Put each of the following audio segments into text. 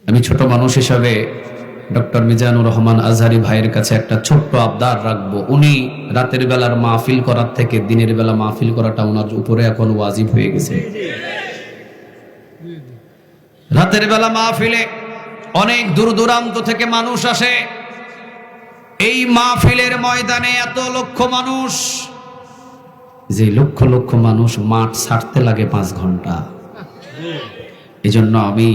আমি ছোট মানুষ হিসাবে ডক্টর মিজানুর রহমান আজহারি ভাইয়ের কাছে একটা ছোট্ট আবদার রাখবো। উনি রাতের বেলার মাহফিল করার থেকে দিনের বেলা মাহফিল করাটা ওনার উপরে এখন ওয়াজিব হয়ে গেছে। রাতের বেলা মাহফিলে অনেক দূর দূরান্ত থেকে মানুষ আসে। এই মাহফিলের ময়দানে এত লক্ষ মানুষ, যে লক্ষ লক্ষ মানুষ মাঠ ছাড়তে লাগে 5 ঘন্টা। এই জন্য আমি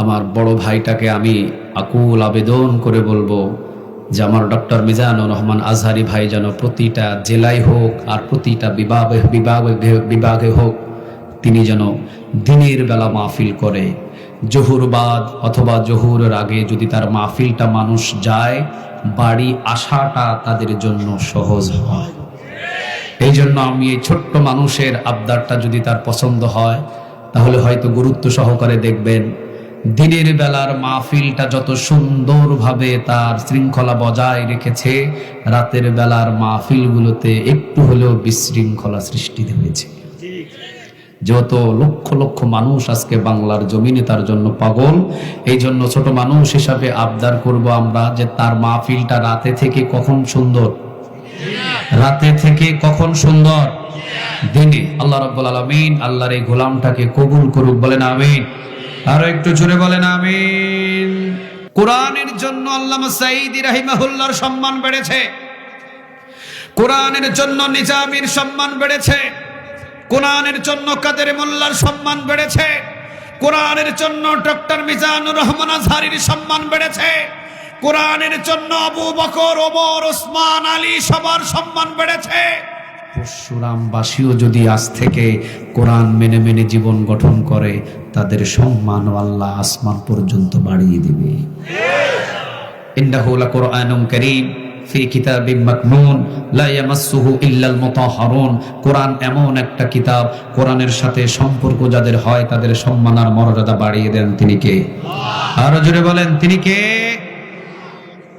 আমার বড় ভাইটাকে আমি আকুল আবেদন করে বলবো যে আমার ডক্টর মিজানুর রহমান আজহারি ভাই যেন প্রতিটা জেলায় হোক আর প্রতিটা বিভাগে হোক, তিনি যেন দিনের বেলা মাহফিল করে। জোহর বাদ অথবা জোহরের আগে যদি তার মাহফিলটা মানুষ যায়, বাড়ি আসাটা তাদের জন্য সহজ হয়। এই জন্য আমি এই ছোট্ট মানুষের আবদারটা যদি তার পছন্দ হয়, তাহলে হয়তো গুরুত্ব সহকারে দেখবেন। দিনের বেলার মাহফিলটা যত সুন্দরভাবে তার শৃঙ্খলা বজায় রেখেছে, রাতের বেলার মাহফিলগুলোতে একটু হলেও বিশৃঙ্খলা সৃষ্টি হয়েছে। যত লক্ষ লক্ষ মানুষ আজকে বাংলার জমিনে তার জন্য পাগল। এই জন্য ছোট মানুষ হিসাবে আবদার করব আমরা যে তার মাহফিলটা রাতে থেকে কখন সুন্দর, রাতে থেকে কখন সুন্দর, দিনে। আল্লাহ রাব্বুল আলামিন আল্লাহর এই গোলামটাকে কবুল করুক, বলেন আমিন। আরো একটু জোরে বলেন আমিন। কোরআনের জন্য আল্লামা সাঈদী রাহিমাহুল্লাহর সম্মান বেড়েছে, কোরআনের জন্য নিজামীর সম্মান বেড়েছে, কোরআনের জন্য কাদের মোল্লার সম্মান বেড়েছে, কোরআনের জন্য ডক্টর মিজানুর রহমান আজহারির সম্মান বেড়েছে, কোরআনের জন্য আবু বকর, ওমর, ওসমান, আলী সবার সম্মান বেড়েছে। পরশুরামবাসীও যদি আজ থেকে কোরআন মেনে মেনে জীবন গঠন করে, তাদের সম্মান আল্লাহ আসমান পর্যন্ত বাড়িয়ে দিবে। ইন্নাহু লাকুরআনুন কারীম ফি কিতাবিম মাকনুন লা ইয়ামাসসুহু ইল্লাল মুতাহহারুন। কোরআন এমন একটা কিতাব, কোরআনের সাথে সম্পর্ক যাদের হয় তাদের সম্মান আর মর্যাদা বাড়িয়ে দেন তিনি কে? আরো জোরে বলেন তিনি কে?